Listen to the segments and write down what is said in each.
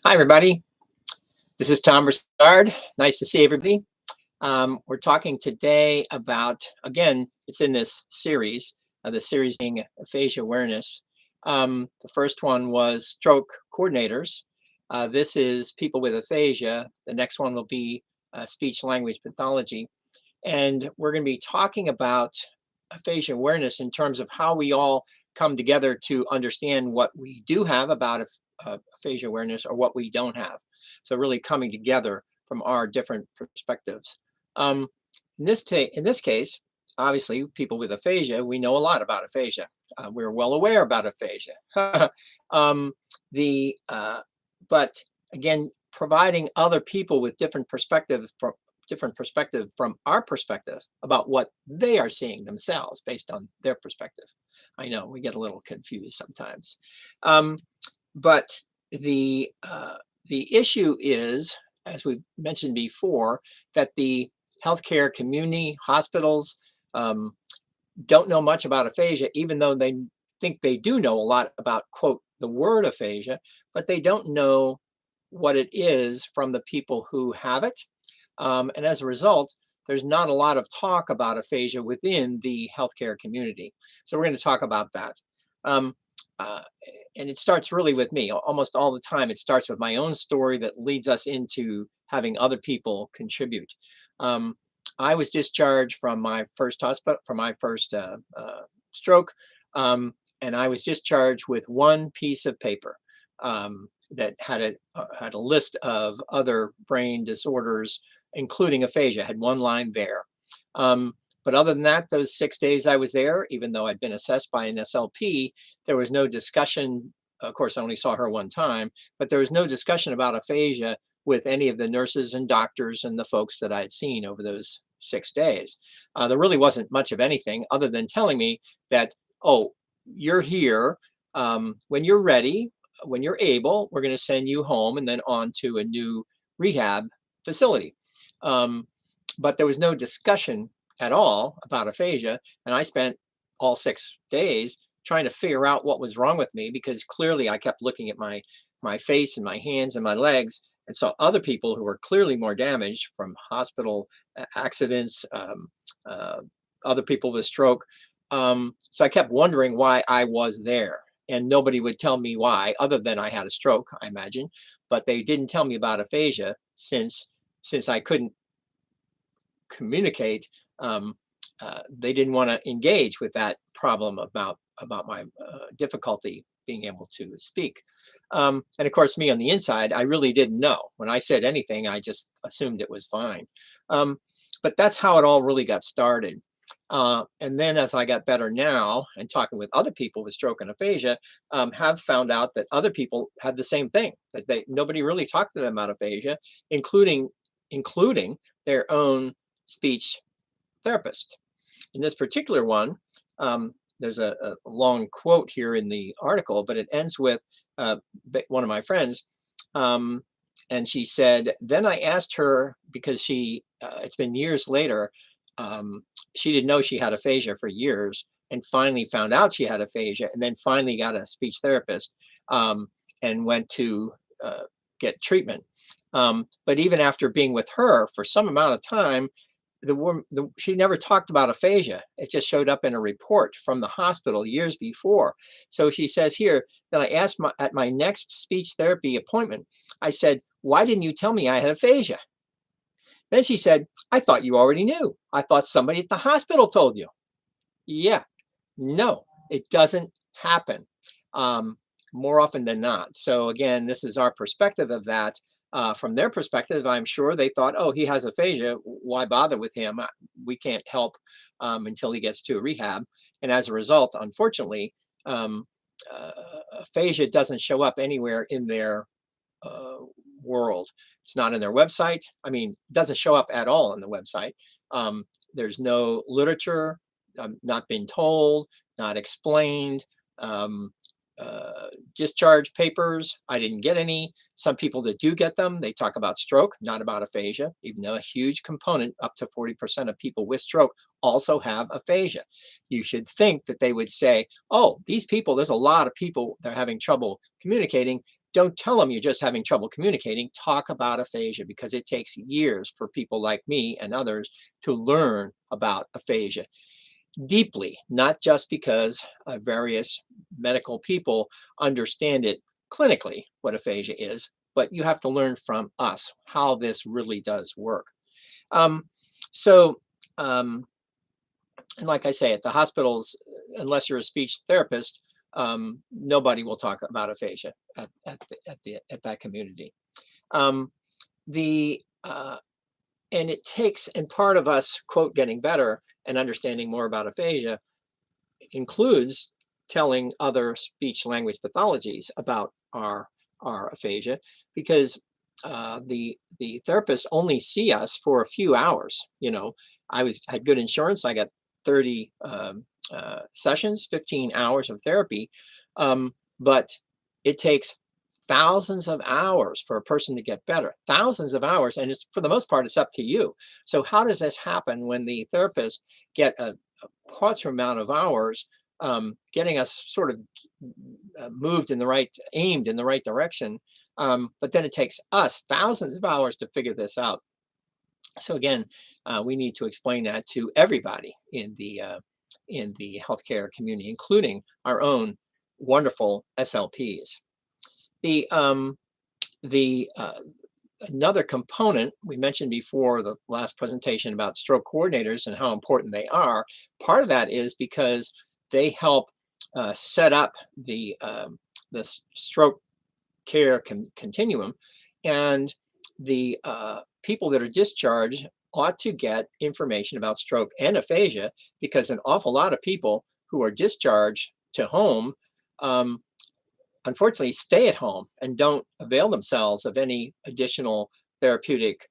Hi, everybody. This is Tom Broussard. Nice to see everybody. We're talking today about, again, it's in this series, the series being aphasia awareness. The first one was stroke coordinators. This is people with aphasia. The next one will be speech language pathology. And we're going to be talking about aphasia awareness in terms of how we all come together to understand what we do have about aphasia awareness or what we don't have. So really coming together from our different perspectives. Um, in this case, obviously, people with aphasia, we know a lot about aphasia. We're well aware about aphasia. um, the but again, providing other people with different perspective from our perspective about what they are seeing themselves based on their perspective. I know we get a little confused sometimes, but the issue is, as we mentioned before, that the healthcare community, hospitals, um, don't know much about aphasia, even though they think they do know a lot about, quote, the word aphasia, but they don't know what it is from the people who have it. And as a result, there's not a lot of talk about aphasia within the healthcare community. So we're going to talk about that. Um, uh, and it starts really with me. Almost all the time, it starts with my own story that leads us into having other people contribute. Um, I was discharged from my first hospital, from my first stroke, and I was discharged with one piece of paper that had a list of other brain disorders, including aphasia. Had one line there. But other than that, those 6 days I was there, even though I'd been assessed by an SLP, there was no discussion. Of course, I only saw her one time, but there was no discussion about aphasia with any of the nurses and doctors and the folks that I'd seen over those 6 days. There really wasn't much of anything other than telling me that, oh, you're here. When you're ready, when you're able, we're going to send you home and then on to a new rehab facility. Um, but there was no discussion at all about aphasia. And I spent all 6 days trying to figure out what was wrong with me, because clearly I kept looking at my face and my hands and my legs and saw other people who were clearly more damaged from hospital accidents, uh, other people with stroke. So I kept wondering why I was there. And nobody would tell me why, other than I had a stroke, I imagine. But they didn't tell me about aphasia since I couldn't communicate. They didn't want to engage with that problem about my difficulty being able to speak. And of course, me on the inside, I really didn't know. When I said anything, I just assumed it was fine. Um, but that's how it all really got started. And then as I got better now and talking with other people with stroke and aphasia, have found out that other people had the same thing, that nobody really talked to them about aphasia, including their own speech therapist. In this particular one, there's a long quote here in the article, but it ends with one of my friends. And she said, then I asked her, because it's been years later, she didn't know she had aphasia for years, and finally found out she had aphasia, and then finally got a speech therapist, and went to get treatment. But even after being with her for some amount of time, she never talked about aphasia. It just showed up in a report from the hospital years before. So she says here that I asked at my next speech therapy appointment, I said, why didn't you tell me I had aphasia? Then she said, I thought you already knew. I thought somebody at the hospital told you. Yeah, no, it doesn't happen more often than not. So again, this is our perspective of that. From their perspective, I'm sure they thought, oh, he has aphasia. Why bother with him? We can't help until he gets to a rehab. And as a result, unfortunately, um, uh, aphasia doesn't show up anywhere in their uh, world. It's not in their website. I mean, it doesn't show up at all on the website. There's no literature, not been told, not explained. Um, Discharge papers, I didn't get any. Some people that do get them, they talk about stroke, not about aphasia, even though a huge component, up to 40% of people with stroke, also have aphasia. You should think that they would say, oh, these people, there's a lot of people that are having trouble communicating. don't tell them you're just having trouble communicating. Talk about aphasia, because it takes years for people like me and others to learn about aphasia deeply, not just because various medical people understand it clinically, what aphasia is, but you have to learn from us how this really does work. Um, so, um, and like I say, at the hospitals, unless you're a speech therapist, nobody will talk about aphasia at that community. Um, the and it takes, and part of us quote getting better and understanding more about aphasia includes telling other speech language pathologies about our aphasia, because the therapists only see us for a few hours. You know, had good insurance. I got 30 sessions, 15 hours of therapy, but it takes thousands of hours for a person to get better, thousands of hours, and it's, for the most part, it's up to you. So how does this happen when the therapist get a quite amount of hours getting us sort of aimed in the right direction, but then it takes us thousands of hours to figure this out. So again, we need to explain that to everybody in the healthcare community, including our own wonderful SLPs. The the Another component we mentioned before the last presentation about stroke coordinators and how important they are. Part of that is because they help set up the stroke care continuum, and the people that are discharged ought to get information about stroke and aphasia, because an awful lot of people who are discharged to home um, unfortunately stay at home and don't avail themselves of any additional therapeutic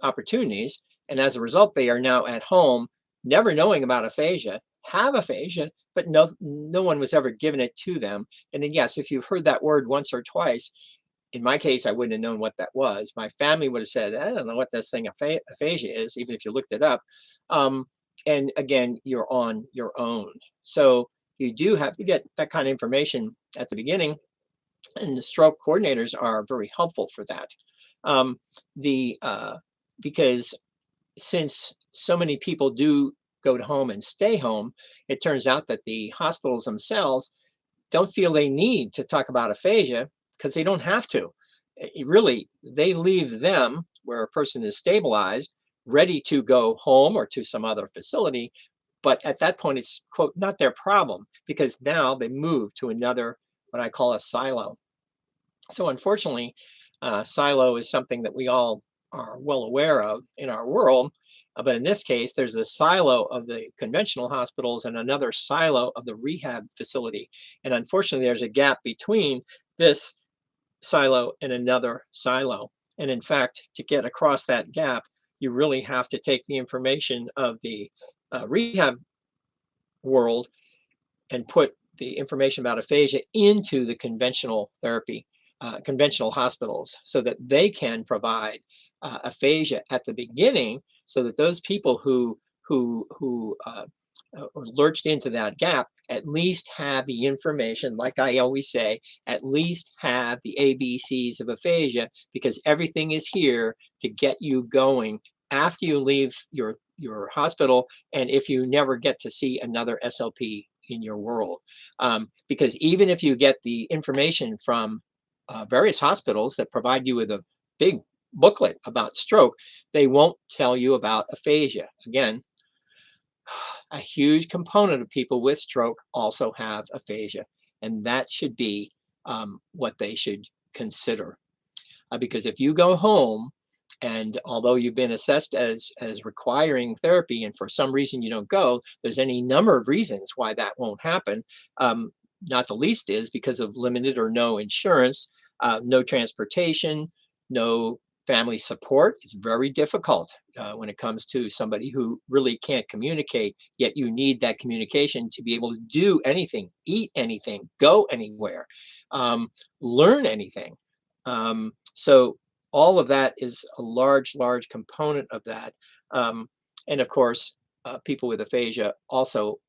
opportunities. And as a result, they are now at home, never knowing about aphasia, have aphasia, but no one was ever given it to them. And then, yes, if you've heard that word once or twice, in my case, I wouldn't have known what that was. My family would have said, I don't know what this thing aphasia is, even if you looked it up. Um, and again, you're on your own. So you do have to get that kind of information at the beginning, and the stroke coordinators are very helpful for that. Um, the Because since so many people do go to home and stay home, it turns out that the hospitals themselves don't feel they need to talk about aphasia, because they don't have to. Really, they leave them where a person is stabilized, ready to go home or to some other facility. But at that point, it's, quote, not their problem, because now they move to another, what I call a silo. So unfortunately, silo is something that we all are well aware of in our world. But in this case, there's a silo of the conventional hospitals and another silo of the rehab facility. And unfortunately, there's a gap between this silo and another silo. And in fact, to get across that gap, you really have to take the information of the rehab world and put the information about aphasia into the conventional therapy, conventional hospitals, so that they can provide aphasia at the beginning, so that those people who lurched into that gap at least have the information. Like I always say, at least have the ABCs of aphasia, because everything is here to get you going after you leave your hospital, and if you never get to see another SLP in your world. Because even if you get the information from various hospitals that provide you with a big booklet about stroke, they won't tell you about aphasia. Again, a huge component of people with stroke also have aphasia, and that should be what they should consider. Because if you go home, and although you've been assessed as requiring therapy, and for some reason you don't go, there's any number of reasons why that won't happen. Not the least is because of limited or no insurance, no transportation, no family support. It's very difficult when it comes to somebody who really can't communicate, yet you need that communication to be able to do anything, eat anything, go anywhere, learn anything. So all of that is a large component of that. And of course, people with aphasia also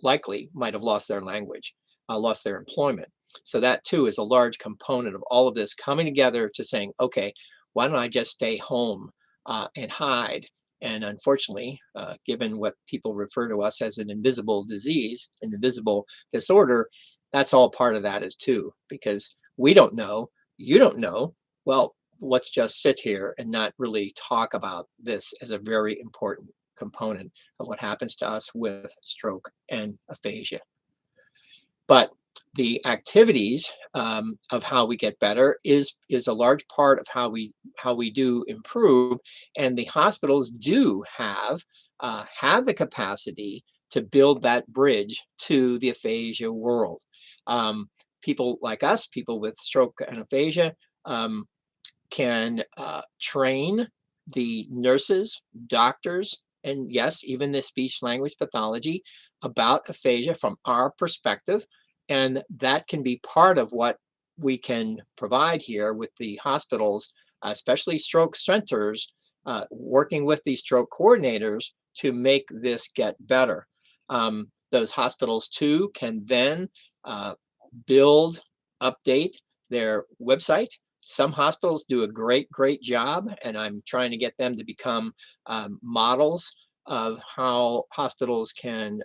likely might have lost their language, lost their employment. So that too is a large component of all of this coming together to saying, okay, why don't I just stay home and hide? And unfortunately, given what people refer to us as an invisible disease, an invisible disorder, that's all part of that is too, because we don't know, you don't know. Well, let's just sit here and not really talk about this as a very important component of what happens to us with stroke and aphasia. But the activities of how we get better is a large part of how we do improve, and the hospitals do have the capacity to build that bridge to the aphasia world. Um, People like us, people with stroke and aphasia, um, can train the nurses, doctors, and yes, even the speech language pathology about aphasia from our perspective. And that can be part of what we can provide here with the hospitals, especially stroke centers, working with the stroke coordinators to make this get better. Those hospitals too can then uh, build, update their website. Some hospitals do a great job, and I'm trying to get them to become models of how hospitals can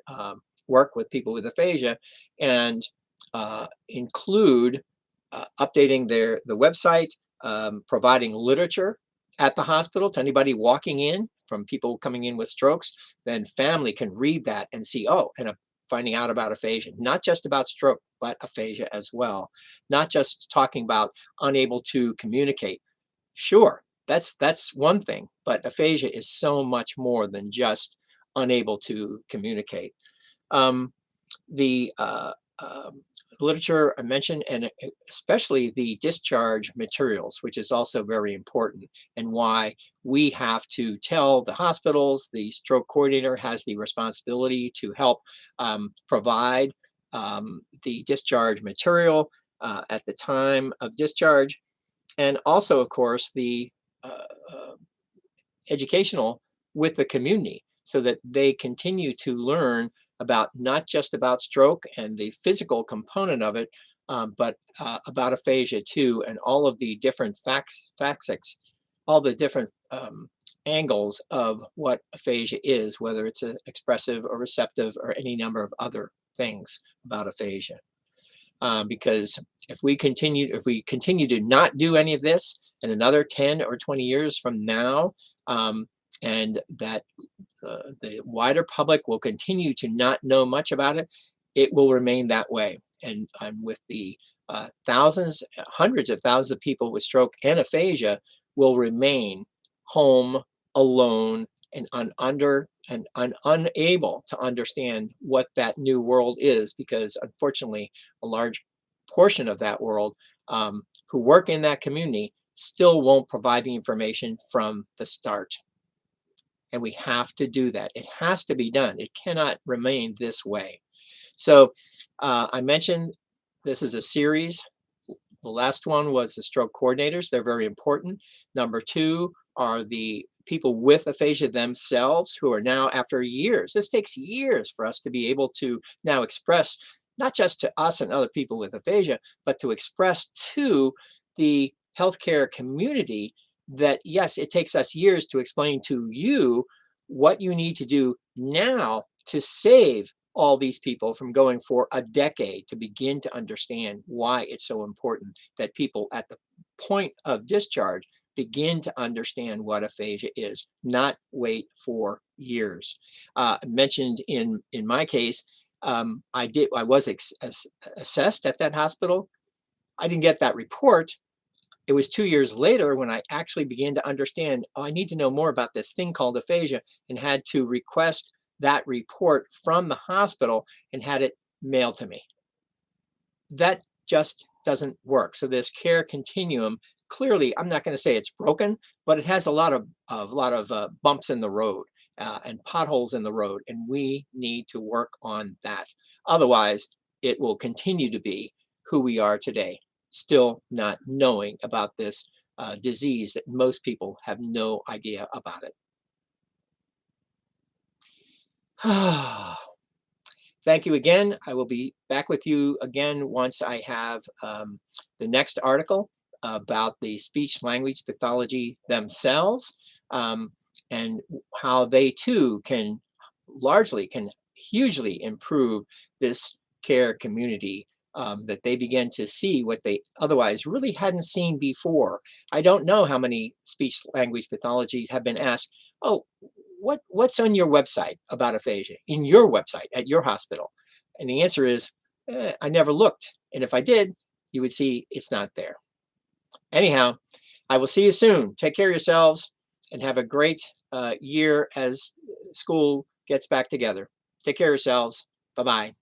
work with people with aphasia, and include updating the website, providing literature at the hospital to anybody walking in from people coming in with strokes. Then family can read that and see, oh, and finding out about aphasia, not just about stroke, but aphasia as well. Not just talking about unable to communicate. Sure, that's one thing, but aphasia is so much more than just unable to communicate. Um, the literature I mentioned, and especially the discharge materials, which is also very important, and why we have to tell the hospitals, the stroke coordinator has the responsibility to help provide the discharge material at the time of discharge, and also, of course, the uh, uh, educational with the community so that they continue to learn about not just about stroke and the physical component of it, but about aphasia too, and all of the different facts, all the different angles of what aphasia is, whether it's a expressive or receptive or any number of other things about aphasia. Because if we continue to not do any of this, in another 10 or 20 years from now, um, and that the wider public will continue to not know much about it, it will remain that way. And with the thousands, hundreds of thousands of people with stroke and aphasia will remain home alone and unable to understand what that new world is, because unfortunately, a large portion of that world who work in that community still won't provide the information from the start. And we have to do that. It has to be done. It cannot remain this way. So I mentioned this is a series. The last one was the stroke coordinators. They're very important. Number two are the people with aphasia themselves, who are now, after years, this takes years for us to be able to now express, not just to us and other people with aphasia, but to express to the healthcare community that, yes, it takes us years to explain to you what you need to do now to save all these people from going for a decade, to begin to understand why it's so important that people at the point of discharge begin to understand what aphasia is, not wait for years. Mentioned in my case, I was assessed at that hospital. I didn't get that report. It was 2 years later when I actually began to understand, oh, I need to know more about this thing called aphasia, and had to request that report from the hospital and had it mailed to me. That just doesn't work. So this care continuum, clearly, I'm not going to say it's broken, but it has a lot of bumps in the road and potholes in the road, and we need to work on that. Otherwise, it will continue to be who we are today, still not knowing about this disease that most people have no idea about it. thank you again. I will be back with you again once I have the next article about the speech language pathology themselves, um, and how they too can hugely improve this care community, that they begin to see what they otherwise really hadn't seen before. I don't know how many speech language pathologies have been asked, oh, what's on your website about aphasia, in your website at your hospital? And the answer is, I never looked. And if I did, you would see it's not there. Anyhow, I will see you soon. Take care of yourselves and have a great year as school gets back together. Take care of yourselves. Bye-bye.